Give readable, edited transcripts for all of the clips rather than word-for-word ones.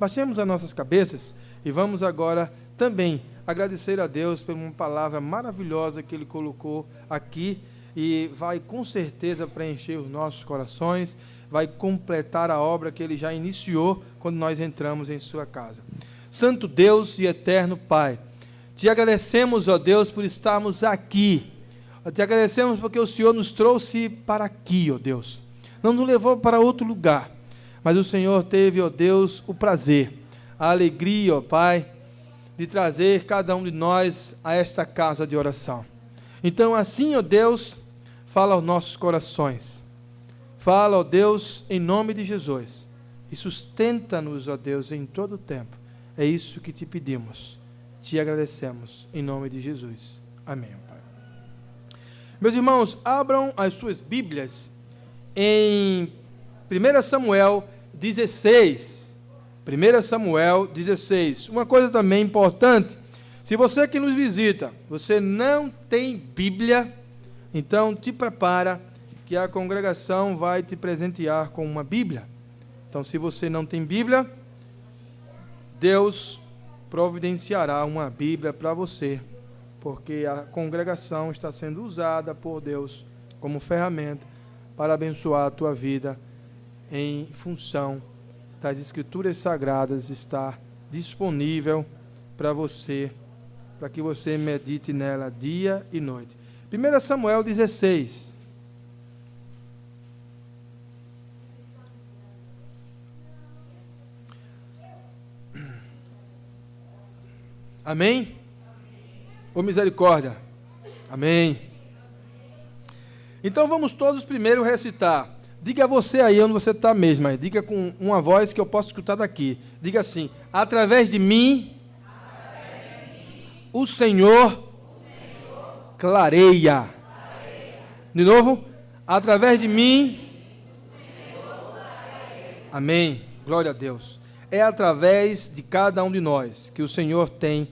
Baixemos as nossas cabeças e vamos agora também agradecer a Deus por uma palavra maravilhosa que Ele colocou aqui e vai com certeza preencher os nossos corações, vai completar a obra que Ele já iniciou quando nós entramos em sua casa. Santo Deus e eterno Pai, te agradecemos, ó Deus, por estarmos aqui. Te agradecemos porque o Senhor nos trouxe para aqui, ó Deus. Não nos levou para outro lugar, mas o Senhor teve, ó Deus, o prazer, a alegria, ó Pai, de trazer cada um de nós a esta casa de oração. Então, assim, ó Deus, fala aos nossos corações. Fala, ó Deus, em nome de Jesus. E sustenta-nos, ó Deus, em todo o tempo. É isso que te pedimos. Te agradecemos, em nome de Jesus. Amém, Pai. Meus irmãos, abram as suas Bíblias em 1 Samuel 16. 1 Samuel 16. Uma coisa também importante, se você que nos visita, você não tem Bíblia, então te prepara que a congregação vai te presentear com uma Bíblia. Então, se você não tem Bíblia, Deus providenciará uma Bíblia para você, porque a congregação está sendo usada por Deus como ferramenta para abençoar a tua vida em função das Escrituras Sagradas estar disponível para você, para que você medite nela dia e noite. 1 Samuel 16. Amém? Ô misericórdia. Amém. Então vamos todos primeiro recitar. Diga a você aí onde você está mesmo. Aí. Diga com uma voz que eu posso escutar daqui. Diga assim: através de mim, o Senhor clareia. De novo. Através de mim. Amém. Glória a Deus. É através de cada um de nós que o Senhor tem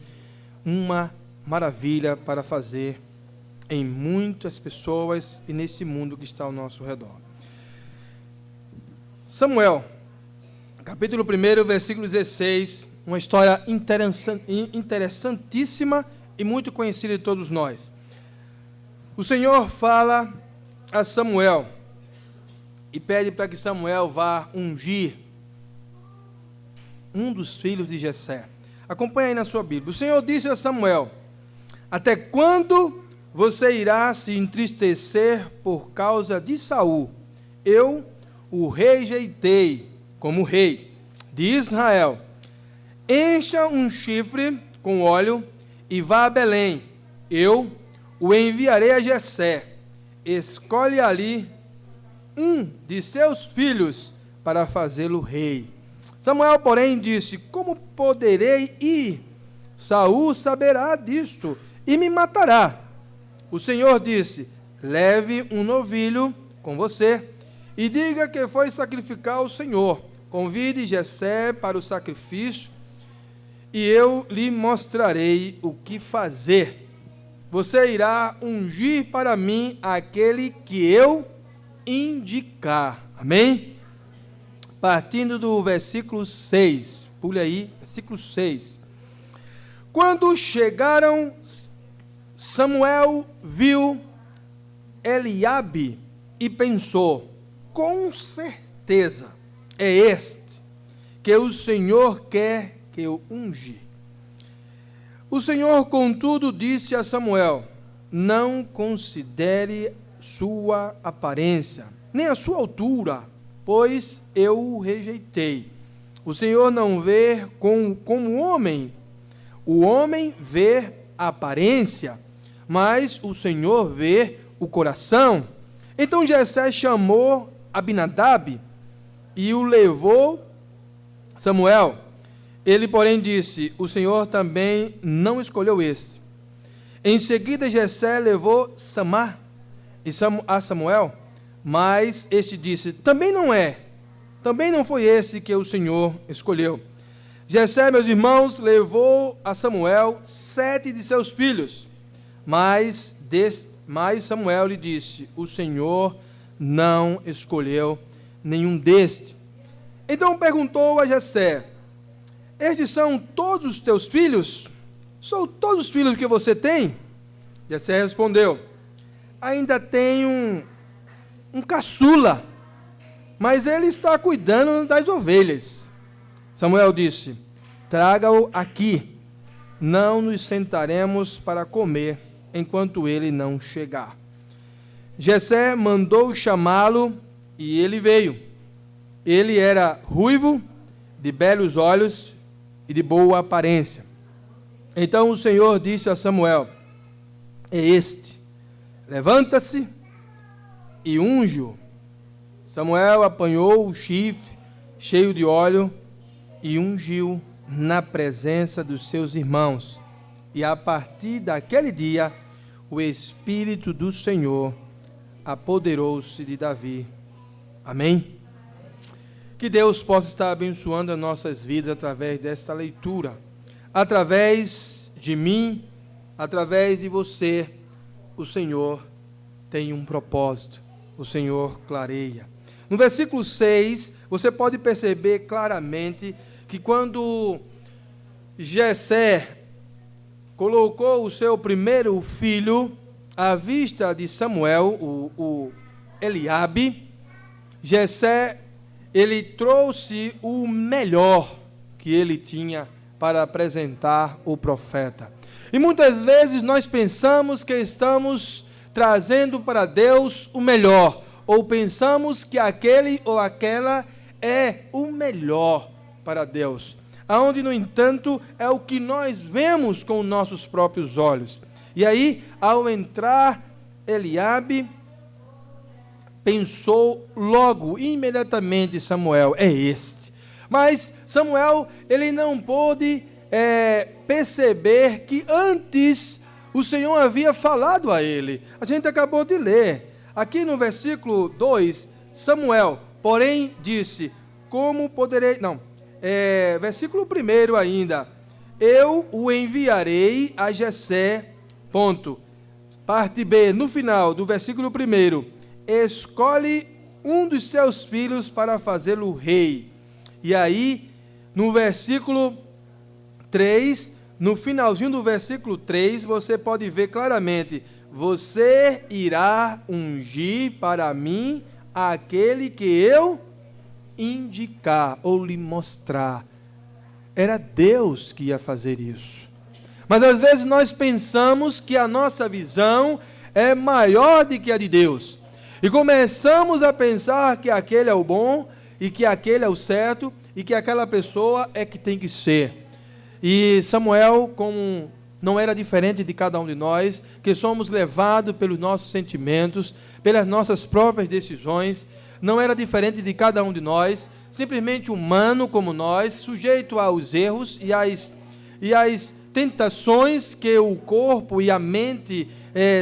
uma maravilha para fazer em muitas pessoas e neste mundo que está ao nosso redor. Samuel, capítulo 1, versículo 16, uma história interessantíssima e muito conhecida de todos nós. O Senhor fala a Samuel e pede para que Samuel vá ungir um dos filhos de Jessé. Acompanhe aí na sua Bíblia. O Senhor disse a Samuel: até quando você irá se entristecer por causa de Saul? Eu o rejeitei como rei de Israel. Encha um chifre com óleo e vá a Belém. Eu o enviarei a Jessé. Escolhe ali um de seus filhos para fazê-lo rei. Samuel, porém, disse: como poderei ir? Saul saberá disto e me matará. O Senhor disse: leve um novilho com você e diga que foi sacrificar ao Senhor. Convide Jessé para o sacrifício e eu lhe mostrarei o que fazer. Você irá ungir para mim aquele que eu indicar. Amém? Partindo do versículo 6. Pule aí, versículo 6. Quando chegaram, Samuel viu Eliabe e pensou: com certeza é este que o Senhor quer que eu unja. O Senhor, contudo, disse a Samuel: não considere sua aparência, nem a sua altura, pois eu o rejeitei. O Senhor não vê como o homem vê a aparência, mas o Senhor vê o coração. Então Jessé chamou Abinadab e o levou Samuel. Ele, porém, disse: o Senhor também não escolheu este. Em seguida Jessé levou Samar a Samuel, mas este disse: também não foi esse que o Senhor escolheu. Jessé, meus irmãos, levou a Samuel 7 de seus filhos, mas Samuel lhe disse: o Senhor não escolheu nenhum deste. Então perguntou a Jessé: estes são todos os teus filhos? São todos os filhos que você tem? Jessé respondeu: ainda tenho um caçula, mas ele está cuidando das ovelhas. Samuel disse: traga-o aqui, não nos sentaremos para comer enquanto ele não chegar. Jessé mandou chamá-lo e ele veio. Ele era ruivo, de belos olhos e de boa aparência. Então o Senhor disse a Samuel: é este, levanta-se e unge-o. Samuel apanhou o chifre cheio de óleo e ungiu na presença dos seus irmãos. E a partir daquele dia, o Espírito do Senhor apoderou-se de Davi. Amém? Que Deus possa estar abençoando as nossas vidas através desta leitura. Através de mim, através de você, o Senhor tem um propósito. O Senhor clareia. No versículo 6, você pode perceber claramente que quando Jessé colocou o seu primeiro filho à vista de Samuel, o Eliabe, Jessé, ele trouxe o melhor que ele tinha para apresentar o profeta. E muitas vezes nós pensamos que estamos trazendo para Deus o melhor, ou pensamos que aquele ou aquela é o melhor para Deus, aonde, no entanto, é o que nós vemos com nossos próprios olhos. E aí, ao entrar Eliabe, pensou logo, imediatamente, Samuel, é este. Mas Samuel, ele não pôde perceber que antes o Senhor havia falado a ele. A gente acabou de ler. Aqui no versículo 2, Samuel, porém, disse, como poderei... Não, versículo 1 ainda. Eu o enviarei a Jessé, ponto. Parte B, no final do versículo 1, escolhe um dos seus filhos para fazê-lo rei. E aí, no versículo 3, no finalzinho do versículo 3, você pode ver claramente: você irá ungir para mim aquele que eu indicar ou lhe mostrar. Era Deus que ia fazer isso. Mas às vezes nós pensamos que a nossa visão é maior do que a de Deus. E começamos a pensar que aquele é o bom, e que aquele é o certo, e que aquela pessoa é que tem que ser. E Samuel, como não era diferente de cada um de nós, que somos levados pelos nossos sentimentos, pelas nossas próprias decisões, não era diferente de cada um de nós, simplesmente humano como nós, sujeito aos erros e às tentações que o corpo e a mente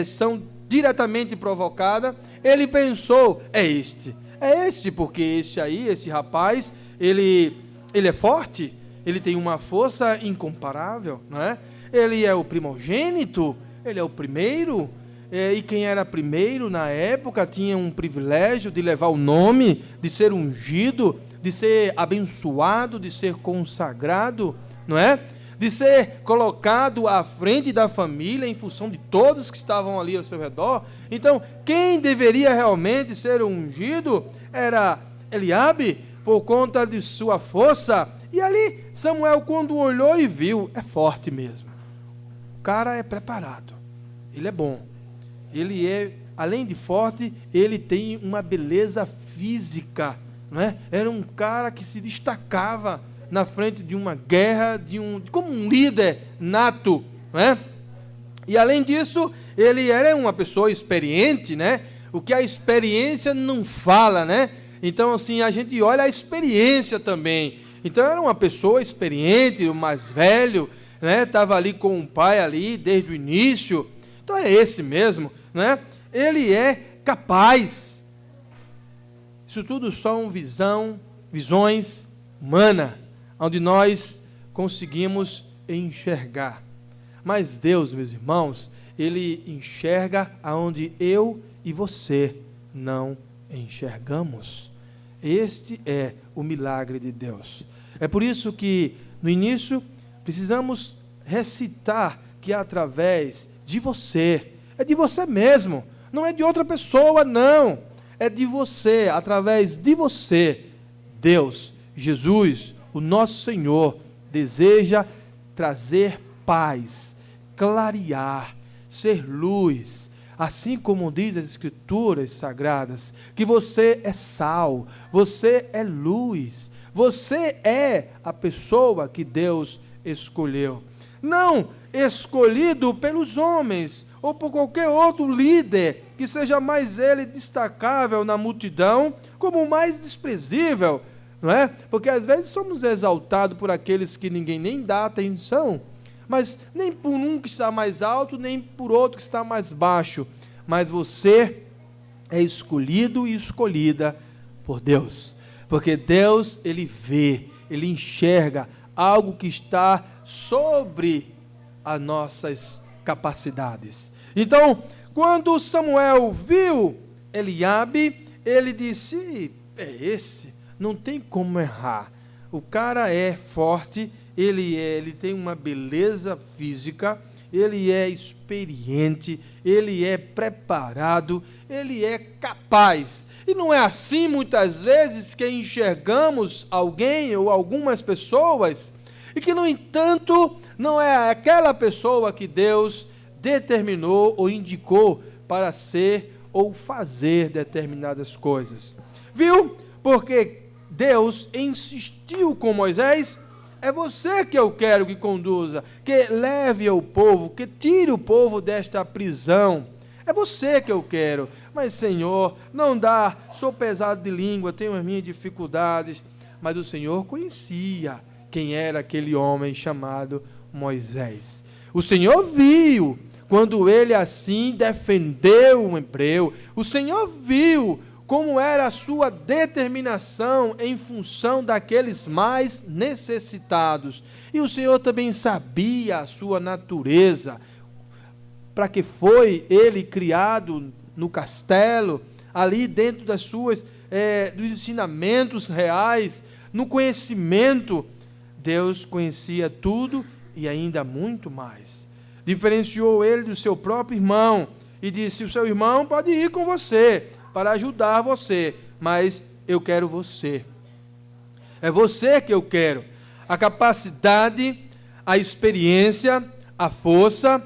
são diretamente provocadas. Ele pensou, é este porque esse rapaz, ele é forte, ele tem uma força incomparável, não é? Ele é o primogênito, ele é o primeiro, e quem era primeiro na época tinha um privilégio de levar o nome, de ser ungido, de ser abençoado, de ser consagrado, não é? De ser colocado à frente da família em função de todos que estavam ali ao seu redor. Então, quem deveria realmente ser ungido era Eliabe, por conta de sua força. E ali, Samuel, quando olhou e viu, é forte mesmo. O cara é preparado, ele é bom. Ele é, além de forte, ele tem uma beleza física, não é? Era um cara que se destacava na frente de uma guerra, como um líder nato, não é? E além disso, ele era uma pessoa experiente, né? O que a experiência não fala, né? Então, assim, a gente olha a experiência também. Então, era uma pessoa experiente, o mais velho, né? Estava ali com o pai ali desde o início. Então, é esse mesmo, né? Ele é capaz. Isso tudo são visões humanas, onde nós conseguimos enxergar. Mas Deus, meus irmãos, Ele enxerga aonde eu e você não enxergamos. Este é o milagre de Deus. É por isso que No início, precisamos recitar que é através de você, é de você mesmo, não é de outra pessoa, não, é de você, através de você, Deus, Jesus, o nosso Senhor, deseja trazer paz, clarear, ser luz, assim como diz as Escrituras Sagradas, que você é sal, você é luz, você é a pessoa que Deus escolheu. Não escolhido pelos homens, ou por qualquer outro líder, que seja mais ele destacável na multidão, como o mais desprezível, não é? Porque às vezes somos exaltados por aqueles que ninguém nem dá atenção, mas nem por um que está mais alto, nem por outro que está mais baixo, mas você é escolhido e escolhida por Deus, porque Deus, Ele vê, Ele enxerga algo que está sobre as nossas capacidades. Então, quando Samuel viu Eliabe, ele disse, é esse, não tem como errar, o cara é forte, ele tem uma beleza física, ele é experiente, ele é preparado, ele é capaz. E não é assim muitas vezes que enxergamos alguém ou algumas pessoas e que, no entanto, não é aquela pessoa que Deus determinou ou indicou para ser ou fazer determinadas coisas. Viu? Porque Deus insistiu com Moisés, é você que eu quero que conduza, que leve o povo, que tire o povo desta prisão. É você que eu quero. Mas, Senhor, não dá, sou pesado de língua, tenho as minhas dificuldades. Mas o Senhor conhecia quem era aquele homem chamado Moisés. O Senhor viu quando ele assim defendeu o hebreu. O Senhor viu como era a sua determinação em função daqueles mais necessitados. E o Senhor também sabia a sua natureza, para que foi ele criado no castelo, ali dentro das suas, dos ensinamentos reais, no conhecimento. Deus conhecia tudo e ainda muito mais. Diferenciou ele do seu próprio irmão e disse, o seu irmão pode ir com você, para ajudar você, mas eu quero você. É você que eu quero. A capacidade, a experiência, a força,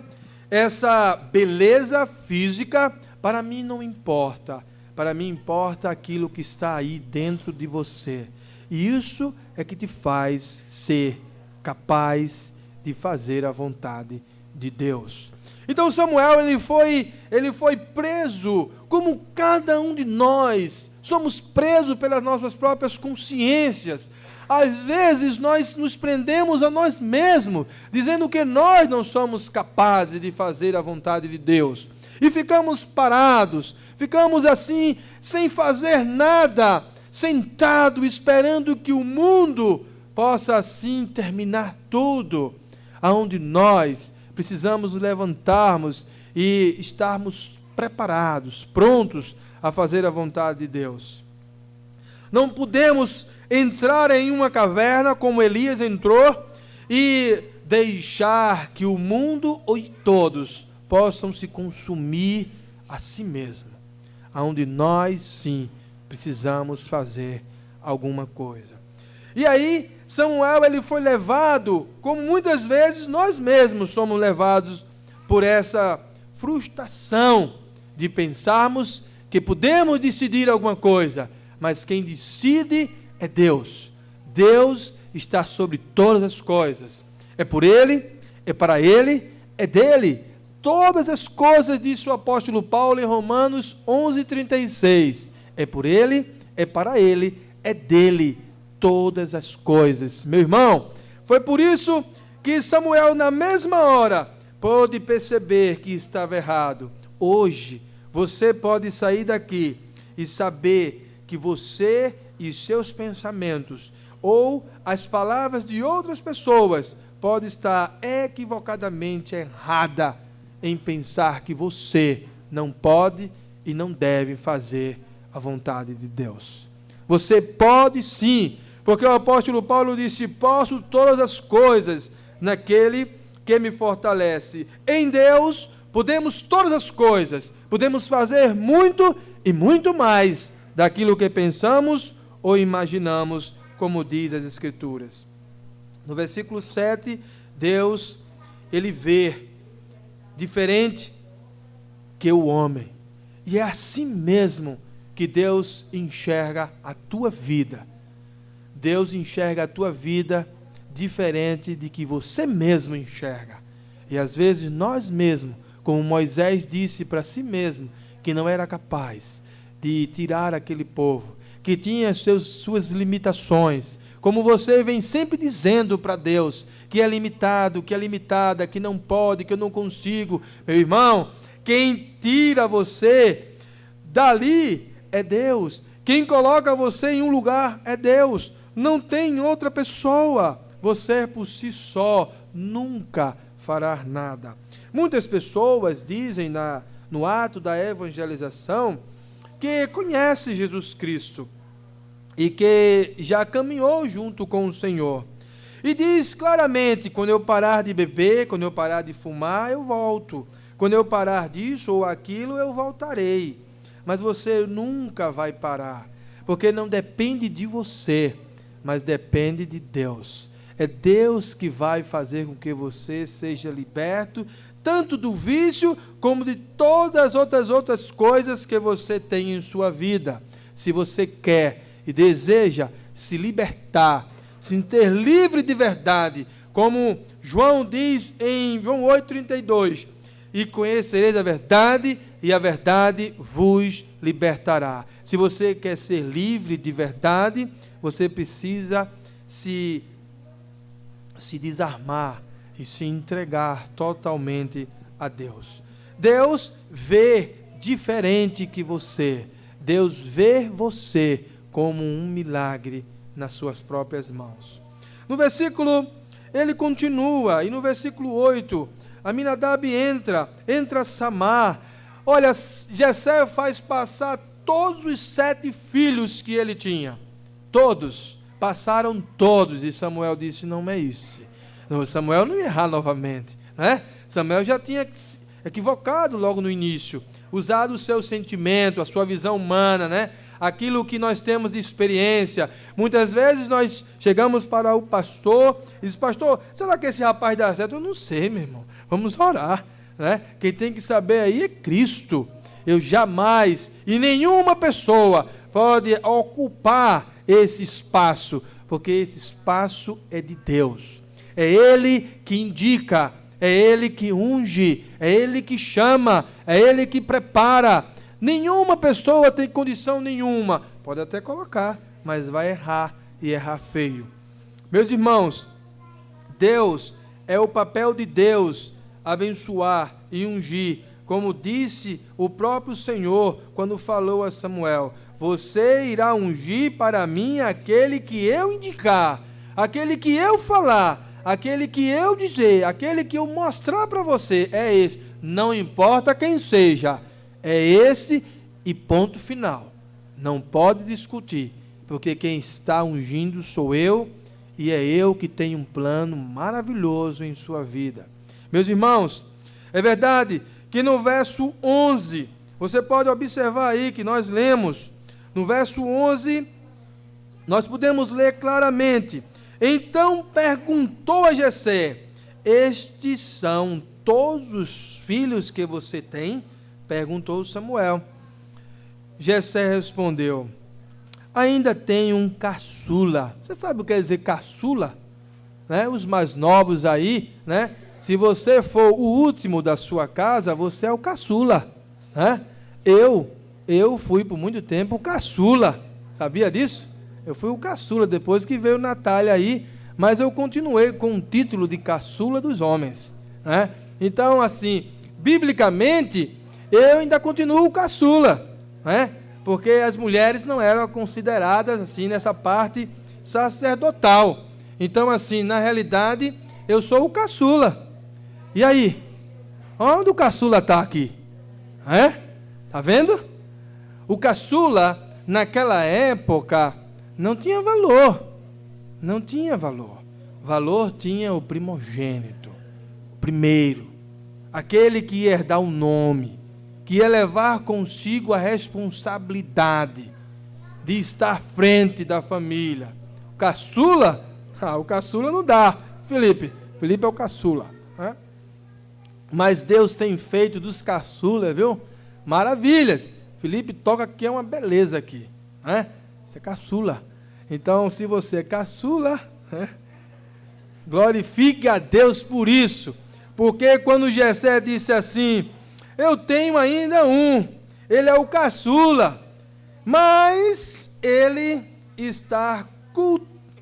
essa beleza física, para mim não importa. Para mim importa aquilo que está aí dentro de você. E isso é que te faz ser capaz de fazer a vontade de Deus. Então Samuel, ele foi preso, como cada um de nós, somos presos pelas nossas próprias consciências. Às vezes nós nos prendemos a nós mesmos, dizendo que nós não somos capazes de fazer a vontade de Deus. E ficamos parados, ficamos assim, sem fazer nada, sentado, esperando que o mundo possa assim terminar tudo, aonde nós precisamos levantarmos e estarmos preparados, prontos a fazer a vontade de Deus. Não podemos entrar em uma caverna como Elias entrou e deixar que o mundo e todos possam se consumir a si mesmo, aonde nós sim precisamos fazer alguma coisa. E aí Samuel, ele foi levado, como muitas vezes nós mesmos somos levados por essa frustração de pensarmos que podemos decidir alguma coisa, mas quem decide é Deus. Deus está sobre todas as coisas. É por Ele, é para Ele, é dele. Todas as coisas, disse o apóstolo Paulo em Romanos 11:36. É por Ele, é para Ele, é dele todas as coisas. Meu irmão, foi por isso que Samuel, na mesma hora, pôde perceber que estava errado. Hoje, você pode sair daqui e saber que você e seus pensamentos, ou as palavras de outras pessoas, pode estar equivocadamente errada em pensar que você não pode e não deve fazer a vontade de Deus. Você pode sim, Porque o apóstolo Paulo disse: posso todas as coisas naquele que me fortalece. Em Deus podemos todas as coisas, podemos fazer muito e muito mais daquilo que pensamos ou imaginamos, como diz as Escrituras. No versículo 7, Deus, ele vê diferente que o homem. E é assim mesmo que Deus enxerga a tua vida. Deus enxerga a tua vida diferente de que você mesmo enxerga. E às vezes nós mesmos, como Moisés disse para si mesmo, que não era capaz de tirar aquele povo, que tinha suas limitações, como você vem sempre dizendo para Deus, que é limitado, que é limitada, que não pode, que eu não consigo. Meu irmão, quem tira você dali é Deus. Quem coloca você em um lugar é Deus. Não tem outra pessoa. Você por si só nunca fará nada. Muitas pessoas dizem no ato da evangelização que conhece Jesus Cristo e que já caminhou junto com o Senhor. E diz claramente: quando eu parar de beber, quando eu parar de fumar, eu volto. Quando eu parar disso ou aquilo, eu voltarei. Mas você nunca vai parar, porque não depende de você, mas depende de Deus. É Deus que vai fazer com que você seja liberto, tanto do vício, como de todas as outras coisas que você tem em sua vida. Se você quer e deseja se libertar, se ter livre de verdade, como João diz em João 8,32, e conhecereis a verdade, e a verdade vos libertará. Se você quer ser livre de verdade, você precisa se desarmar e se entregar totalmente a Deus. Deus vê diferente que você. Deus vê você como um milagre nas suas próprias mãos. No versículo, ele continua, e no versículo 8, Aminadab entra Samar. Olha, Jessé faz passar todos os 7 filhos que ele tinha. Todos, passaram todos, e Samuel disse: não é isso. Não, Samuel não ia errar novamente, né? Samuel já tinha equivocado logo no início, usado o seu sentimento, a sua visão humana, né? Aquilo que nós temos de experiência. Muitas vezes nós chegamos para o pastor e diz: pastor, será que esse rapaz dá certo? Eu não sei, meu irmão, vamos orar, né? Quem tem que saber aí é Cristo. Eu jamais, e nenhuma pessoa pode ocupar esse espaço, porque esse espaço é de Deus. É Ele que indica, é Ele que unge, é Ele que chama, é Ele que prepara. Nenhuma pessoa tem condição nenhuma, pode até colocar, mas vai errar, e errar feio. Meus irmãos, Deus, é o papel de Deus abençoar e ungir, como disse o próprio Senhor quando falou a Samuel: você irá ungir para mim aquele que eu indicar, aquele que eu falar, aquele que eu dizer, aquele que eu mostrar para você, é esse. Não importa quem seja, é esse, e ponto final. Não pode discutir, porque quem está ungindo sou eu, e é eu que tenho um plano maravilhoso em sua vida. Meus irmãos, é verdade que no verso 11, você pode observar aí que nós lemos, no verso 11, nós podemos ler claramente: então perguntou a Jessé: estes são todos os filhos que você tem? Perguntou Samuel. Jessé respondeu: ainda tenho um caçula. Você sabe o que quer dizer caçula? Né? Os mais novos aí, né? Se você for o último da sua casa, você é o caçula, né? Eu fui por muito tempo o caçula. Sabia disso? Eu fui o caçula, depois que veio Natália aí, mas eu continuei com o título de caçula dos homens, né? Então, assim, biblicamente, eu ainda continuo o caçula, né? Porque as mulheres não eram consideradas assim nessa parte sacerdotal. Então, assim, na realidade, eu sou o caçula. E aí? Onde o caçula está aqui? Está vendo? O caçula, naquela época, não tinha valor. não tinha valor. Valor tinha o primogênito, o primeiro, aquele que ia herdar o nome, que ia levar consigo a responsabilidade de estar à frente da família. O caçula? O caçula não dá, Felipe é o caçula, né? Mas Deus tem feito dos caçulas, viu? Maravilhas. Felipe toca que é uma beleza aqui, né? Você é caçula. Então, se você é caçula, né? Glorifique a Deus por isso. Porque quando Jessé disse assim, eu tenho ainda um, ele é o caçula, mas ele está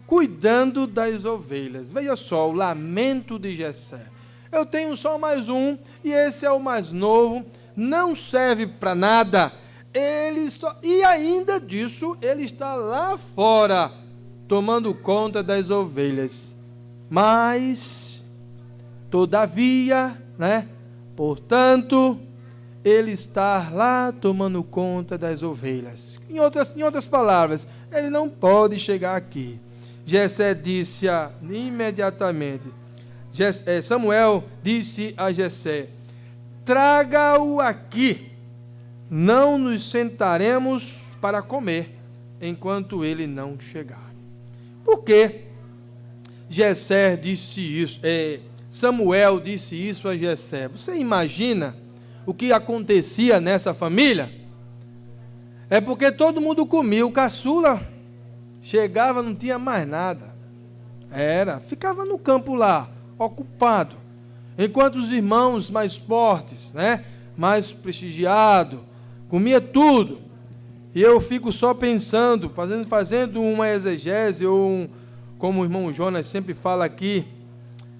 cuidando das ovelhas. Veja só, o lamento de Jessé. Eu tenho só mais um, e esse é o mais novo, não serve para nada. E ainda disso, ele está lá fora, tomando conta das ovelhas. Mas, todavia, né? Portanto, ele está lá tomando conta das ovelhas. Em outras palavras, ele não pode chegar aqui. Jessé disse imediatamente, Samuel disse a Jessé, traga-o aqui, não nos sentaremos para comer, enquanto ele não chegar. Por que Jessé disse isso? Samuel disse isso a Jessé. Você imagina o que acontecia nessa família? É porque todo mundo comia, o caçula chegava, não tinha mais nada. Ficava no campo lá, ocupado. Enquanto os irmãos mais fortes, né, mais prestigiados, comia tudo. E eu fico só pensando, fazendo uma exegese, ou como o irmão Jonas sempre fala aqui,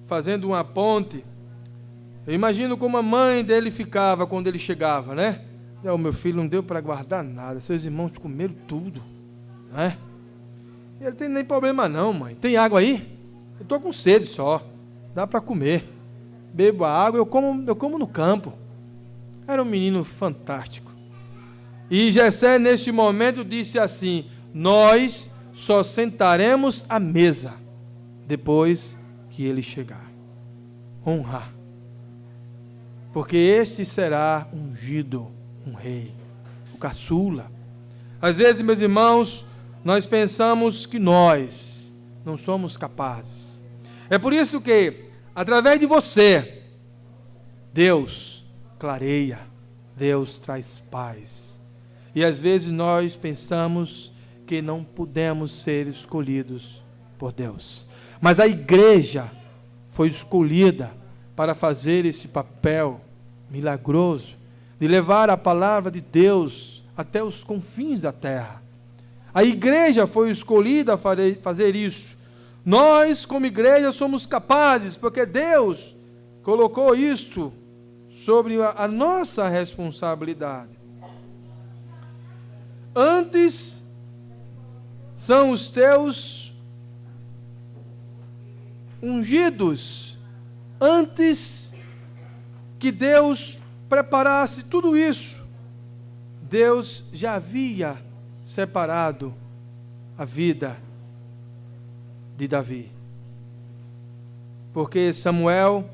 fazendo uma ponte. Eu imagino como a mãe dele ficava quando ele chegava, né? O meu filho não deu para guardar nada, seus irmãos comeram tudo, né? Ele tem nem problema não, mãe. Tem água aí? Eu estou com sede só. Dá para comer. Bebo a água, eu como no campo. Era um menino fantástico. E Jessé, neste momento, disse assim, nós só sentaremos à mesa depois que ele chegar. Honrar. Porque este será ungido, um rei, o caçula. Às vezes, meus irmãos, nós pensamos que nós não somos capazes. É por isso que, através de você, Deus clareia, Deus traz paz. E às vezes nós pensamos que não podemos ser escolhidos por Deus. Mas a igreja foi escolhida para fazer esse papel milagroso, de levar a palavra de Deus até os confins da terra. A igreja foi escolhida a fazer isso. Nós, como igreja, somos capazes, porque Deus colocou isso sobre a nossa responsabilidade. Antes são os teus ungidos, antes que Deus preparasse tudo isso, Deus já havia separado a vida de Davi. Porque Samuel,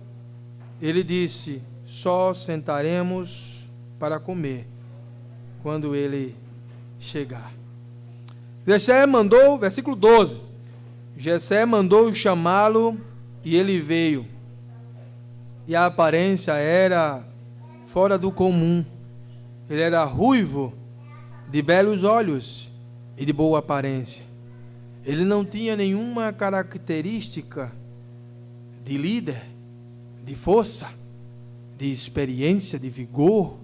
ele disse, só sentaremos para comer quando ele chegar. Jessé mandou, versículo 12, Jessé mandou chamá-lo e ele veio. E a aparência era fora do comum. Ele era ruivo, de belos olhos e de boa aparência. Ele não tinha nenhuma característica de líder, de força, de experiência, de vigor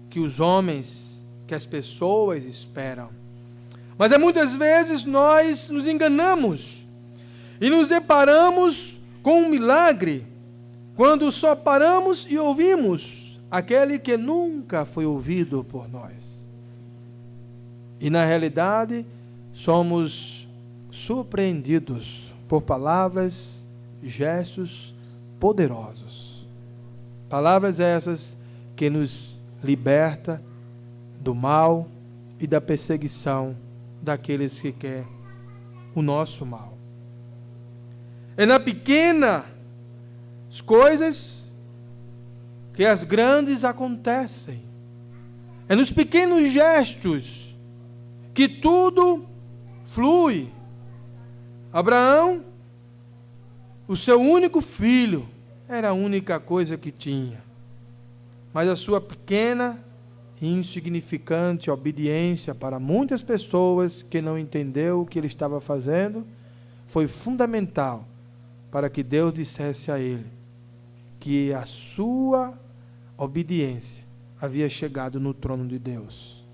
que os homens, que as pessoas esperam. Mas muitas vezes nós nos enganamos e nos deparamos com um milagre quando só paramos e ouvimos aquele que nunca foi ouvido por nós. E na realidade somos surpreendidos por palavras e gestos poderosos. Palavras essas que nos liberta do mal e da perseguição daqueles que querem o nosso mal. É nas pequenas coisas que as grandes acontecem. É nos pequenos gestos que tudo flui. Abraão, o seu único filho, era a única coisa que tinha. Mas a sua pequena e insignificante obediência para muitas pessoas que não entendeu o que ele estava fazendo, foi fundamental para que Deus dissesse a ele que a sua obediência havia chegado no trono de Deus.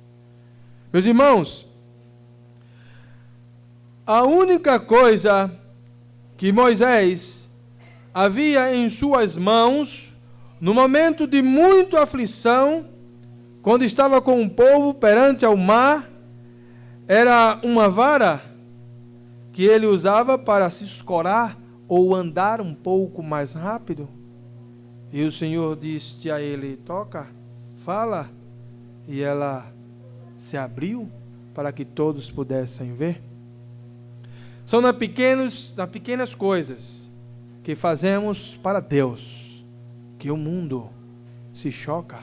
Meus irmãos, a única coisa que Moisés havia em suas mãos, no momento de muita aflição, quando estava com o povo perante ao mar, era uma vara que ele usava para se escorar ou andar um pouco mais rápido. E o Senhor disse a ele: toca, fala. E ela se abriu para que todos pudessem ver. São nas pequenas coisas que fazemos para Deus que o mundo se choca,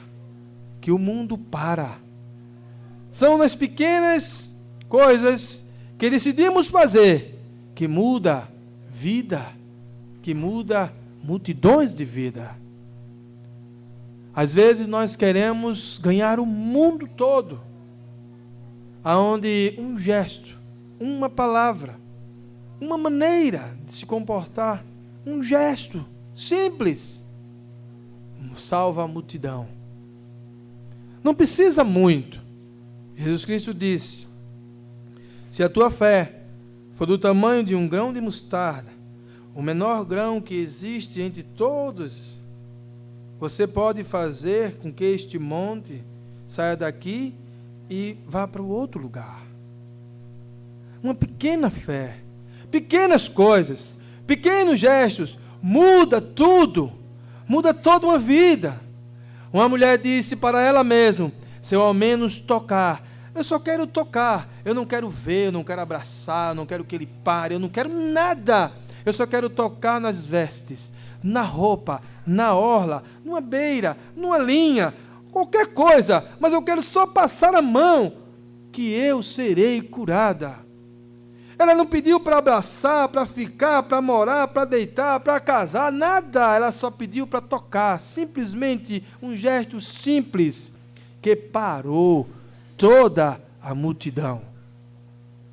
que o mundo para. São nas pequenas coisas que decidimos fazer que muda vida, que muda multidões de vida. Às vezes nós queremos ganhar o mundo todo, aonde um gesto, uma palavra, uma maneira de se comportar, um gesto simples, salva a multidão. Não precisa muito. Jesus Cristo disse: se a tua fé for do tamanho de um grão de mostarda, o menor grão que existe entre todos, você pode fazer com que este monte saia daqui e vá para o outro lugar. Uma pequena fé, pequenas coisas, pequenos gestos, muda tudo, muda toda uma vida. Uma mulher disse para ela mesma: se eu ao menos tocar, eu só quero tocar, eu não quero ver, eu não quero abraçar, eu não quero que ele pare, eu não quero nada, eu só quero tocar nas vestes, na roupa, na orla, numa beira, numa linha, qualquer coisa, mas eu quero só passar a mão, que eu serei curada. Ela não pediu para abraçar, para ficar, para morar, para deitar, para casar, nada. Ela só pediu para tocar, simplesmente um gesto simples que parou toda a multidão.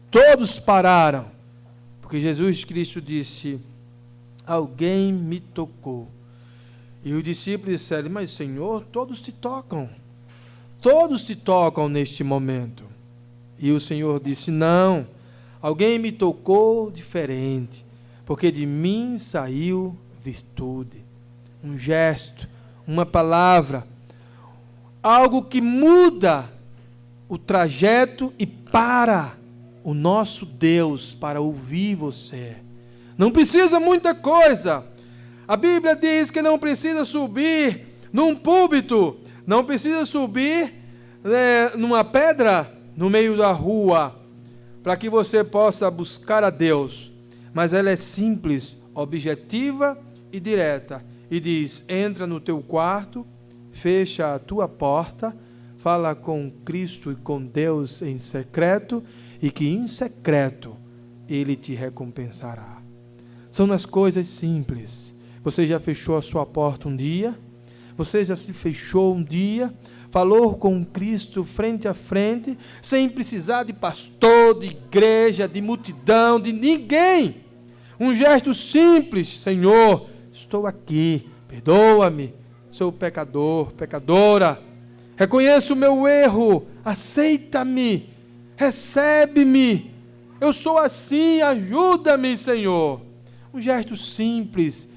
Todos pararam, porque Jesus Cristo disse: alguém me tocou. E os discípulos disseram: mas Senhor, todos te tocam neste momento. E o Senhor disse: não, alguém me tocou diferente, porque de mim saiu virtude. Um gesto, uma palavra, algo que muda o trajeto e para o nosso Deus para ouvir você. Não precisa muita coisa. A Bíblia diz que não precisa subir num púlpito, não precisa subir numa pedra no meio da rua, para que você possa buscar a Deus. Mas ela é simples, objetiva e direta. E diz: entra no teu quarto, fecha a tua porta, fala com Cristo e com Deus em secreto, e que em secreto Ele te recompensará. São nas coisas simples. Você já fechou a sua porta um dia? Você já se fechou um dia? Falou com Cristo frente a frente, sem precisar de pastor, de igreja, de multidão, de ninguém. Um gesto simples: Senhor, estou aqui, perdoa-me, sou pecador, pecadora, reconheço o meu erro, aceita-me, recebe-me, eu sou assim, ajuda-me, Senhor. Um gesto simples,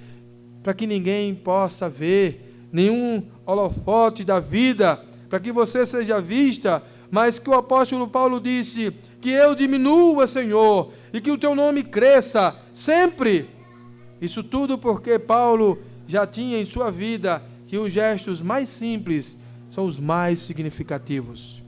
para que ninguém possa ver, nenhum holofote da vida, para que você seja vista, mas que o apóstolo Paulo disse: que eu diminua, Senhor, e que o teu nome cresça sempre. Isso tudo porque Paulo já tinha em sua vida que os gestos mais simples são os mais significativos.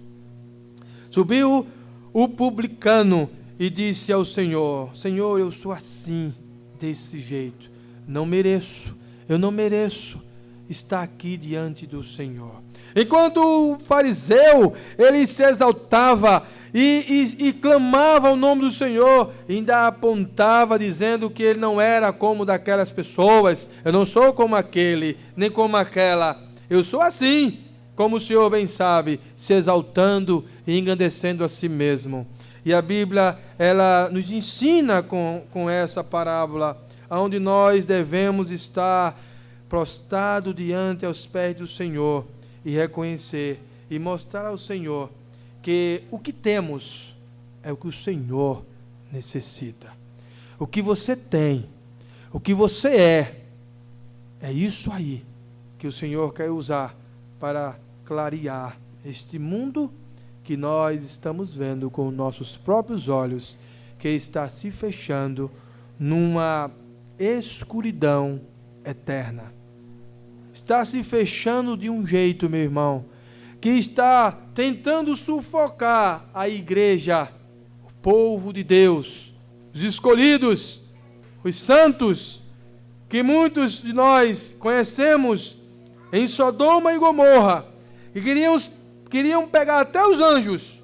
Subiu o publicano e disse ao Senhor: Senhor, eu sou assim, desse jeito. Não mereço, eu não mereço estar aqui diante do Senhor. Enquanto o fariseu, ele se exaltava e clamava o nome do Senhor, ainda apontava dizendo que ele não era como daquelas pessoas. Eu não sou como aquele, nem como aquela. Eu sou assim, como o Senhor bem sabe, se exaltando e engrandecendo a si mesmo. E a Bíblia, ela nos ensina com essa parábola, onde nós devemos estar prostrado diante aos pés do Senhor e reconhecer e mostrar ao Senhor que o que temos é o que o Senhor necessita. O que você tem, o que você é isso aí que o Senhor quer usar para clarear este mundo que nós estamos vendo com nossos próprios olhos, que está se fechando numa escuridão eterna. Está se fechando de um jeito, meu irmão, que está tentando sufocar a igreja, o povo de Deus, os escolhidos, os santos, que muitos de nós conhecemos em Sodoma e Gomorra, e queriam pegar até os anjos,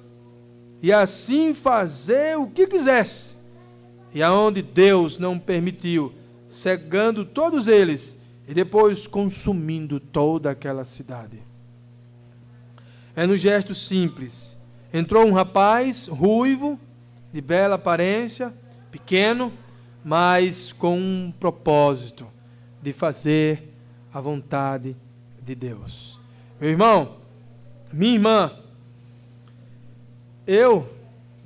e assim fazer o que quisesse, e aonde Deus não permitiu, cegando todos eles, e depois consumindo toda aquela cidade. É no gesto simples. Entrou um rapaz ruivo, de bela aparência, pequeno, mas com um propósito de fazer a vontade de Deus. Meu irmão, minha irmã, eu,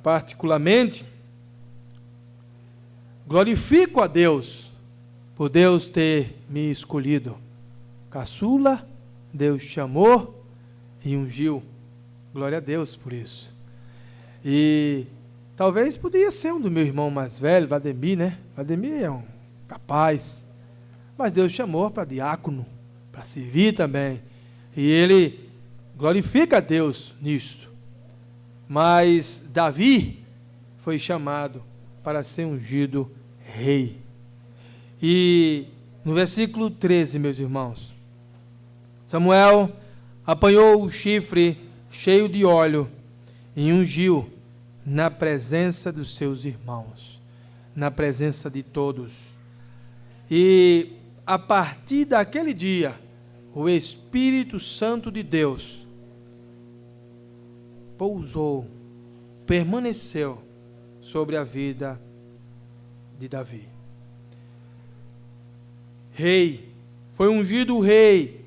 particularmente, glorifico a Deus por Deus ter me escolhido. Caçula, Deus chamou e ungiu. Glória a Deus por isso. E talvez podia ser um do meu irmão mais velho, Vladimir, né? Vladimir é um capaz. Mas Deus chamou para diácono, para servir também. E ele glorifica a Deus nisso. Mas Davi foi chamado para ser ungido rei. E no versículo 13, meus irmãos, Samuel apanhou o chifre cheio de óleo e ungiu na presença dos seus irmãos, na presença de todos. E a partir daquele dia, o Espírito Santo de Deus pousou, permaneceu sobre a vida de Davi. Rei, foi ungido o rei,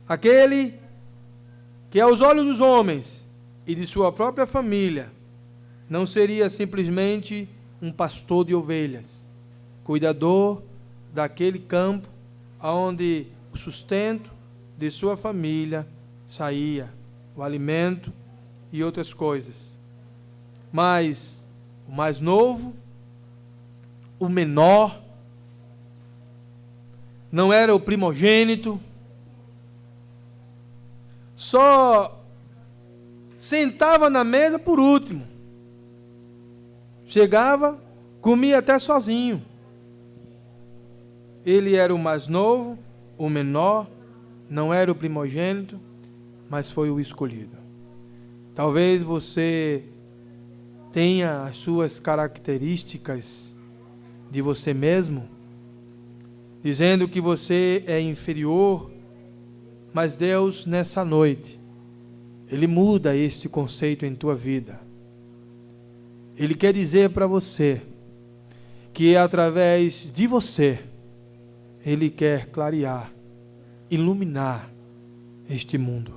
aquele que aos olhos dos homens e de sua própria família não seria simplesmente um pastor de ovelhas, cuidador daquele campo onde o sustento de sua família saía, o alimento e outras coisas. Mas o mais novo, o menor, não era o primogênito, só sentava na mesa por último. Chegava, comia até sozinho. Ele era o mais novo, o menor, não era o primogênito, mas foi o escolhido. Talvez você tenha as suas características de você mesmo, dizendo que você é inferior, mas Deus, nessa noite, Ele muda este conceito em tua vida. Ele quer dizer para você que através de você, Ele quer clarear, iluminar este mundo.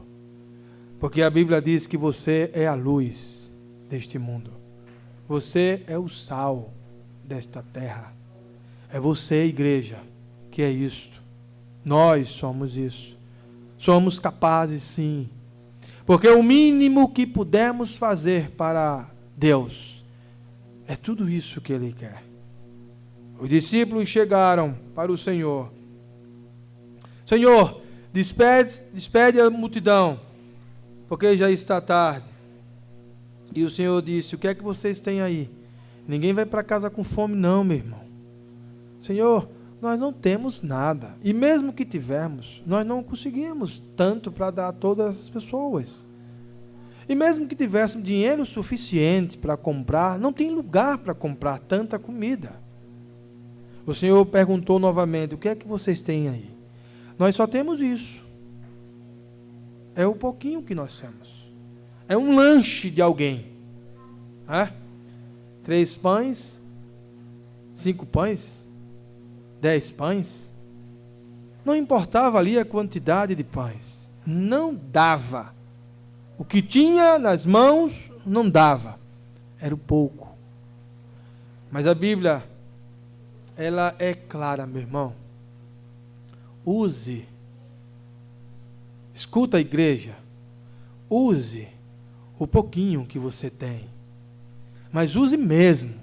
Porque a Bíblia diz que você é a luz deste mundo. Você é o sal desta terra. É você, igreja, que é isto. Nós somos isso. Somos capazes, sim. Porque o mínimo que pudermos fazer para Deus é tudo isso que Ele quer. Os discípulos chegaram para o Senhor. Senhor, despede a multidão, porque já está tarde. E o Senhor disse: o que é que vocês têm aí? Ninguém vai para casa com fome não, meu irmão. Senhor, nós não temos nada. E mesmo que tivermos, nós não conseguimos tanto para dar a todas as pessoas. E mesmo que tivéssemos dinheiro suficiente para comprar, não tem lugar para comprar tanta comida. O Senhor perguntou novamente, o que é que vocês têm aí? Nós só temos isso. É o pouquinho que nós temos. É um lanche de alguém. 3 pães, 5 pães, 10 pães. Não importava ali a quantidade de pães. Não dava. O que tinha nas mãos não dava. Era o pouco. Mas a Bíblia, ela é clara, meu irmão. Use. Escuta a igreja. Use o pouquinho que você tem. Mas use mesmo.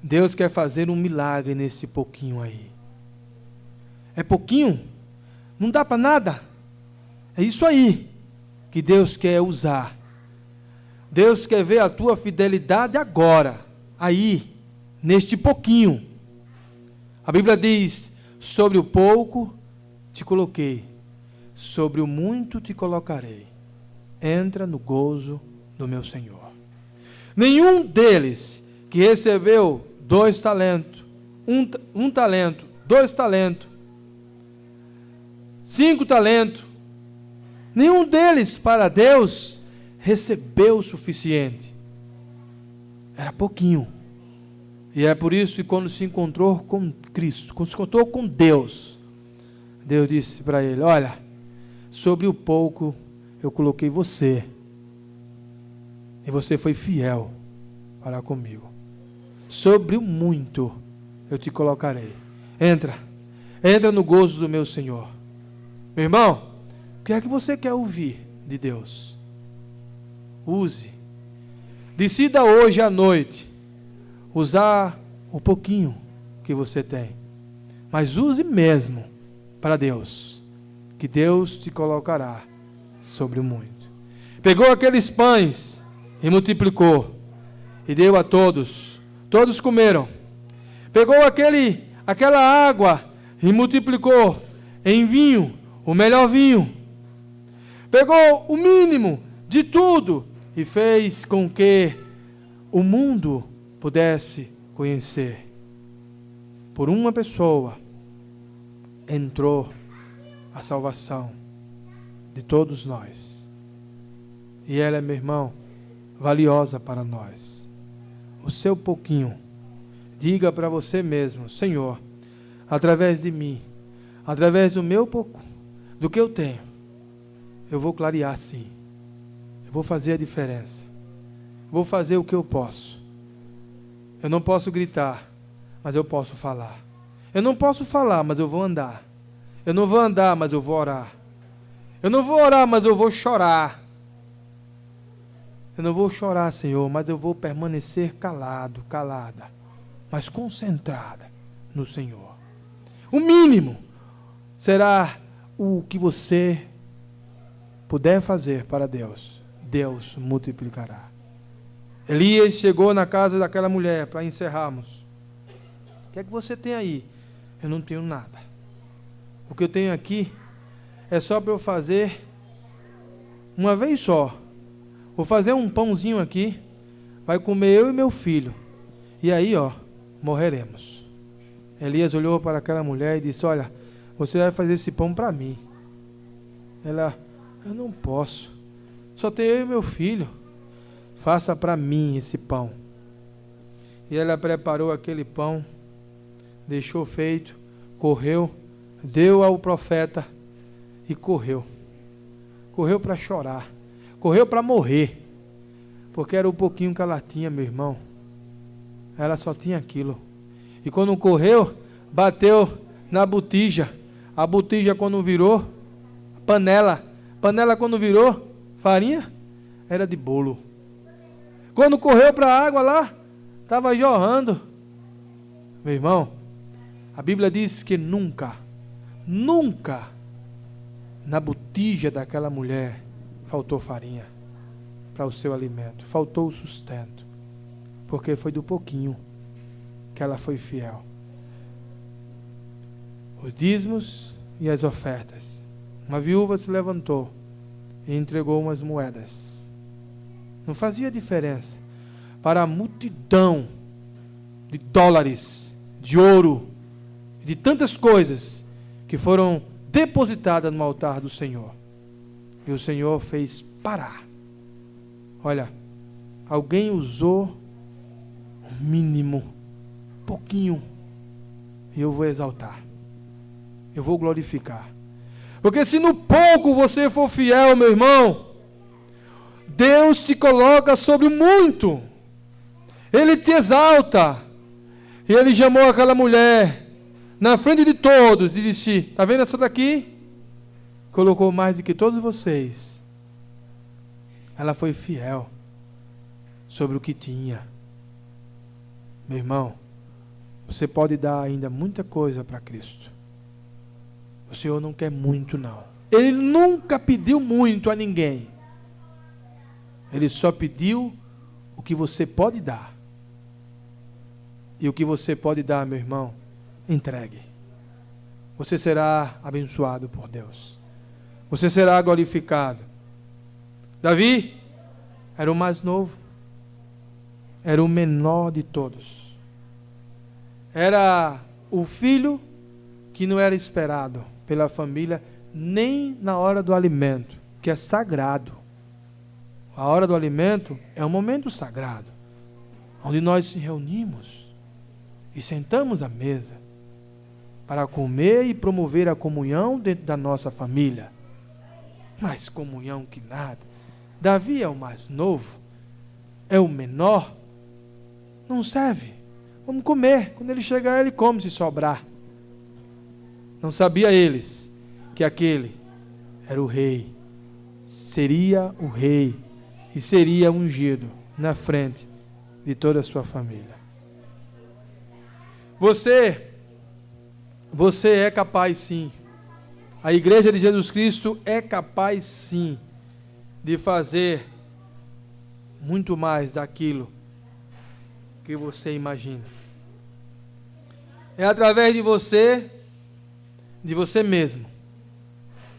Deus quer fazer um milagre nesse pouquinho aí. É pouquinho? Não dá para nada? É isso aí que Deus quer usar. Deus quer ver a tua fidelidade agora, aí, neste pouquinho. A Bíblia diz, sobre o pouco te coloquei, sobre o muito te colocarei. Entra no gozo do meu Senhor. Nenhum deles que recebeu 2 talentos, um talento, 2 talentos, 5 talentos, nenhum deles para Deus recebeu o suficiente. Era pouquinho. E é por isso que quando se encontrou com Cristo, quando se encontrou com Deus, Deus disse para ele, olha, sobre o pouco eu coloquei você. E você foi fiel para comigo. Sobre o muito eu te colocarei. Entra no gozo do meu Senhor. Meu irmão, o que é que você quer ouvir de Deus? Use. Decida hoje à noite usar o pouquinho que você tem. Mas use mesmo para Deus, que Deus te colocará sobre o muito. Pegou aqueles pães e multiplicou e deu a todos. Todos comeram. Pegou aquela água e multiplicou em vinho, o melhor vinho. Pegou o mínimo de tudo e fez com que o mundo pudesse conhecer. Por uma pessoa entrou a salvação de todos nós. E ela é, meu irmão, valiosa para nós. O seu pouquinho, diga para você mesmo, Senhor, através de mim, através do meu pouco, do que eu tenho, eu vou clarear sim. Eu vou fazer a diferença. Vou fazer o que eu posso. Eu não posso gritar, mas eu posso falar. Eu não posso falar, mas eu vou andar. Eu não vou andar, mas eu vou orar. Eu não vou orar, mas eu vou chorar. Eu não vou chorar, Senhor, mas eu vou permanecer calado, calada, mas concentrada no Senhor. O mínimo será o que você puder fazer para Deus. Deus multiplicará. Elias chegou na casa daquela mulher, para encerrarmos. O que é que você tem aí? Eu não tenho nada. O que eu tenho aqui é só para eu fazer uma vez só. Vou fazer um pãozinho aqui, vai comer eu e meu filho. E aí, morreremos. Elias olhou para aquela mulher e disse, olha, você vai fazer esse pão para mim. Ela, eu não posso. Só tenho eu e meu filho. Faça para mim esse pão. E ela preparou aquele pão, deixou feito, correu, deu ao profeta e correu. Correu para chorar. Correu para morrer. Porque era o pouquinho que ela tinha, meu irmão. Ela só tinha aquilo. E quando correu, bateu na botija. A botija quando virou, panela. Panela quando virou, farinha, era de bolo. Quando correu para a água lá, estava jorrando. Meu irmão, a Bíblia diz que nunca, na botija daquela mulher, faltou farinha para o seu alimento. Faltou o sustento. Porque foi do pouquinho que ela foi fiel. os dízimos e as ofertas. Uma viúva se levantou e entregou umas moedas. Não fazia diferença para a multidão de dólares, de ouro, de tantas coisas que foram depositadas no altar do Senhor. E o Senhor fez parar. Olha, alguém usou o mínimo, pouquinho, e eu vou exaltar, eu vou glorificar. Porque se no pouco você for fiel, meu irmão, Deus te coloca sobre muito. Ele te exalta. E ele chamou aquela mulher na frente de todos e disse: está vendo essa daqui? Colocou mais do que todos vocês. Ela foi fiel sobre o que tinha. Meu irmão, você pode dar ainda muita coisa para Cristo. O Senhor não quer muito, não. Ele nunca pediu muito a ninguém. Ele só pediu o que você pode dar. E o que você pode dar, meu irmão, entregue. Você será abençoado por Deus. Você será glorificado. Davi era o mais novo. Era o menor de todos. Era o filho que não era esperado pela família nem na hora do alimento, que é sagrado. A hora do alimento é um momento sagrado, onde nós se reunimos e sentamos à mesa para comer e promover a comunhão dentro da nossa família. Mais comunhão que nada. Davi é o mais novo, é o menor, não serve. Vamos comer. Quando ele chegar, ele come se sobrar. Não sabia eles que aquele era o rei, seria o rei e seria ungido na frente de toda a sua família. Você é capaz sim. A igreja de Jesus Cristo é capaz sim de fazer muito mais daquilo que você imagina. É através de você mesmo,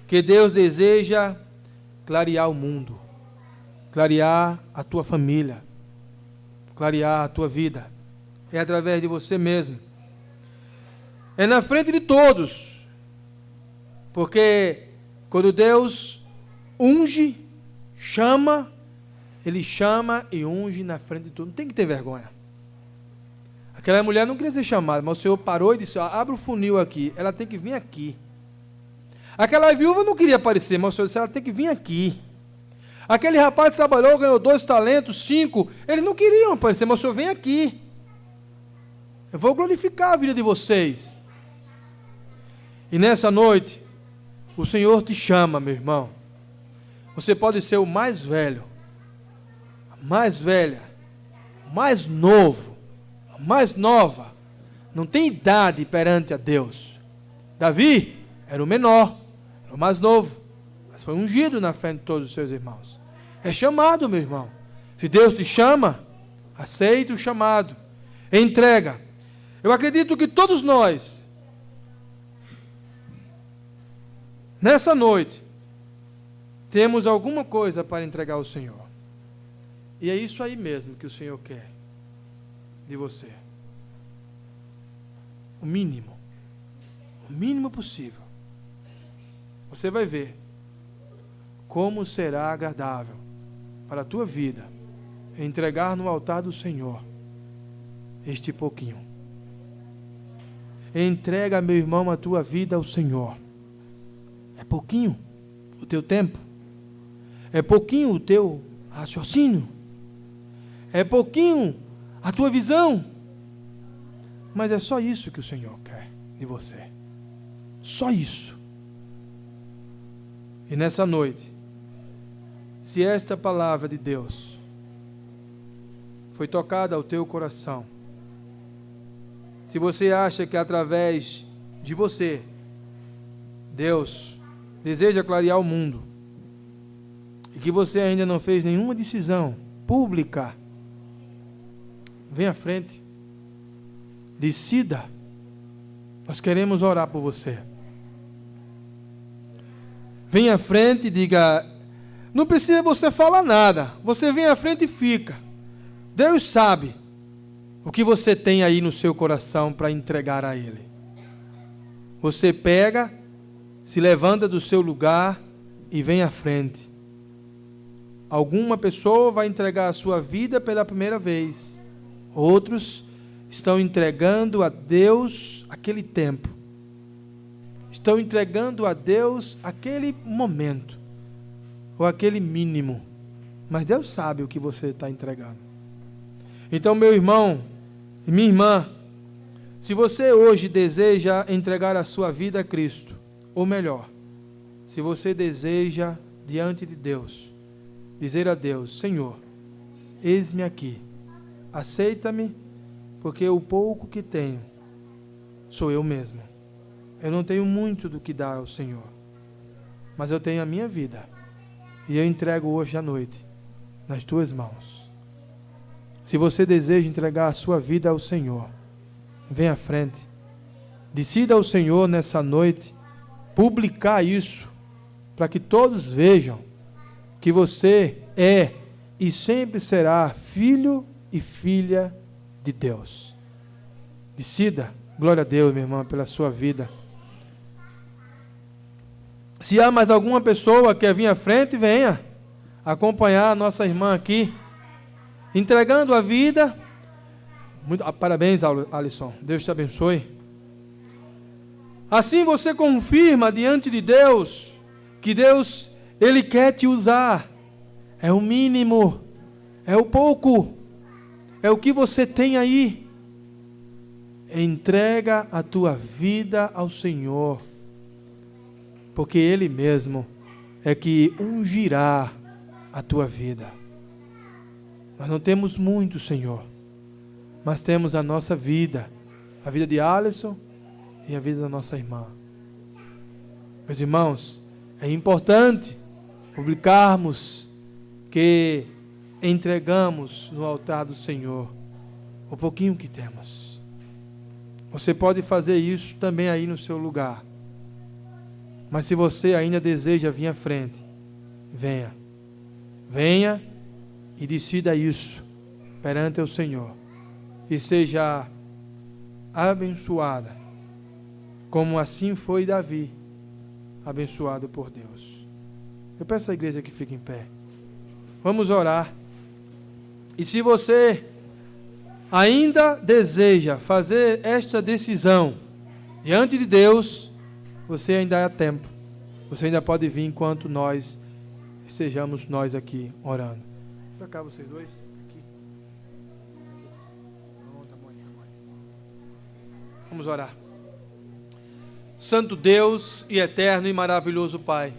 que Deus deseja clarear o mundo, clarear a tua família, clarear a tua vida. É através de você mesmo. É na frente de todos. Porque quando Deus unge, chama, Ele chama e unge na frente de todos. Não tem que ter vergonha. Aquela mulher não queria ser chamada, mas o Senhor parou e disse: abre o funil aqui, ela tem que vir aqui. Aquela viúva não queria aparecer, mas o Senhor disse: ela tem que vir aqui. Aquele rapaz trabalhou, ganhou 2 talentos, 5, eles não queriam aparecer, mas o Senhor vem aqui. Eu vou glorificar a vida de vocês. E nessa noite, o Senhor te chama, meu irmão. Você pode ser o mais velho, a mais velha, o mais novo, mais nova, não tem idade perante a Deus. Davi era o menor, era o mais novo, mas foi ungido na frente de todos os seus irmãos. É chamado, meu irmão. Se Deus te chama, aceite o chamado, entrega. Eu acredito que todos nós, nessa noite, temos alguma coisa para entregar ao Senhor. E é isso aí mesmo que o Senhor quer de você. O mínimo possível. Você vai ver como será agradável para a tua vida entregar no altar do Senhor este pouquinho. Entrega, meu irmão, a tua vida ao Senhor. É pouquinho o teu tempo, é pouquinho o teu raciocínio, é pouquinho a tua visão, mas é só isso que o Senhor quer de você. Só isso. E nessa noite, se esta palavra de Deus foi tocada ao teu coração, se você acha que através de você, Deus deseja clarear o mundo, e que você ainda não fez nenhuma decisão pública, vem à frente, decida, Nós queremos orar por você. Venha à frente e diga, não precisa você falar nada, você vem à frente e fica. Deus sabe o que você tem aí no seu coração para entregar a Ele. Você pega, se levanta do seu lugar e vem à frente. Alguma pessoa vai entregar a sua vida pela primeira vez. Outros estão entregando a Deus aquele tempo. Estão entregando a Deus aquele momento. Ou aquele mínimo. Mas Deus sabe o que você está entregando. Então, meu irmão e minha irmã, se você hoje deseja entregar a sua vida a Cristo, ou melhor, se você deseja diante de Deus, dizer a Deus, Senhor, eis-me aqui, aceita-me, porque o pouco que tenho, sou eu mesmo. Eu não tenho muito do que dar ao Senhor, mas eu tenho a minha vida, e eu entrego hoje à noite, nas tuas mãos. Se você deseja entregar a sua vida ao Senhor, venha à frente, decida ao Senhor nessa noite, publicar isso, para que todos vejam, que você é e sempre será filho e filha de Deus. Decida, glória a Deus, minha irmã, pela sua vida. Se há mais alguma pessoa que quer vir à frente, venha acompanhar a nossa irmã aqui, entregando a vida. Parabéns, Alisson, Deus te abençoe. Assim você confirma diante de Deus, que Deus, Ele quer te usar. É o mínimo, é o pouco, é o que você tem aí. Entrega a tua vida ao Senhor, porque Ele mesmo é que ungirá a tua vida. Nós não temos muito, Senhor, mas temos a nossa vida, a vida de Alisson e a vida da nossa irmã. Meus irmãos, é importante publicarmos que entregamos no altar do Senhor o pouquinho que temos. Você pode fazer isso também aí no seu lugar. Mas se você ainda deseja vir à frente, venha. Venha e decida isso perante o Senhor. E seja abençoada, como assim foi Davi, abençoado por Deus. Eu peço à igreja que fique em pé. Vamos orar. E se você ainda deseja fazer esta decisão diante de Deus, você ainda há tempo. Você ainda pode vir enquanto nós estejamos nós aqui orando. Para cá vocês dois. Aqui. Vamos orar. Santo Deus e eterno e maravilhoso Pai,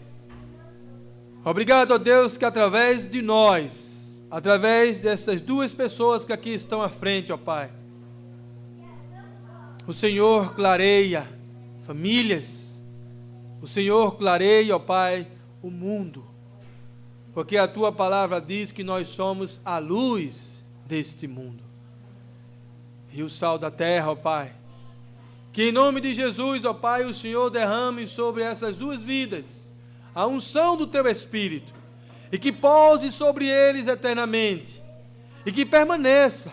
obrigado a Deus que através de nós, através dessas duas pessoas que aqui estão à frente, ó Pai, o Senhor clareia famílias, o Senhor clareia, ó Pai, o mundo, porque a Tua palavra diz que nós somos a luz deste mundo e o sal da terra, ó Pai. Que em nome de Jesus, ó Pai, o Senhor derrame sobre essas duas vidas a unção do Teu Espírito, e que pouse sobre eles eternamente, e que permaneça,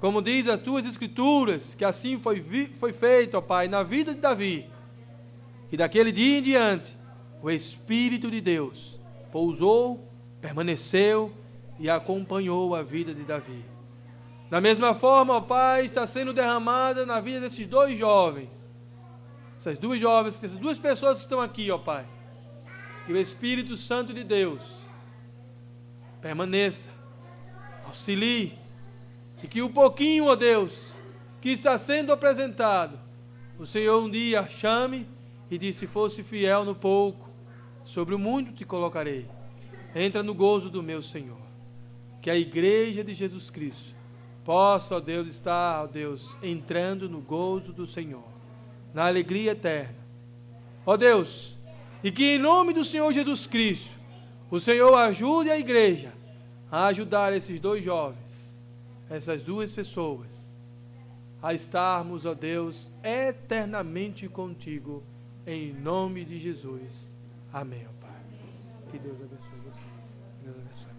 como diz as Tuas Escrituras, que assim foi feito, ó Pai, na vida de Davi, que daquele dia em diante, o Espírito de Deus pousou, permaneceu e acompanhou a vida de Davi. Da mesma forma, ó Pai, está sendo derramada na vida desses dois jovens, essas duas pessoas que estão aqui, ó Pai. Que o Espírito Santo de Deus permaneça, auxilie, e que o pouquinho, ó Deus, que está sendo apresentado, o Senhor um dia chame e diz: se fosse fiel no pouco, sobre o muito te colocarei. Entra no gozo do meu Senhor. Que a igreja de Jesus Cristo possa, ó Deus, estar, ó Deus, entrando no gozo do Senhor, na alegria eterna. Ó Deus, e que em nome do Senhor Jesus Cristo, o Senhor ajude a igreja a ajudar esses dois jovens, essas duas pessoas, a estarmos, ó Deus, eternamente contigo, em nome de Jesus. Amém, ó Pai. Que Deus abençoe vocês. Deus abençoe.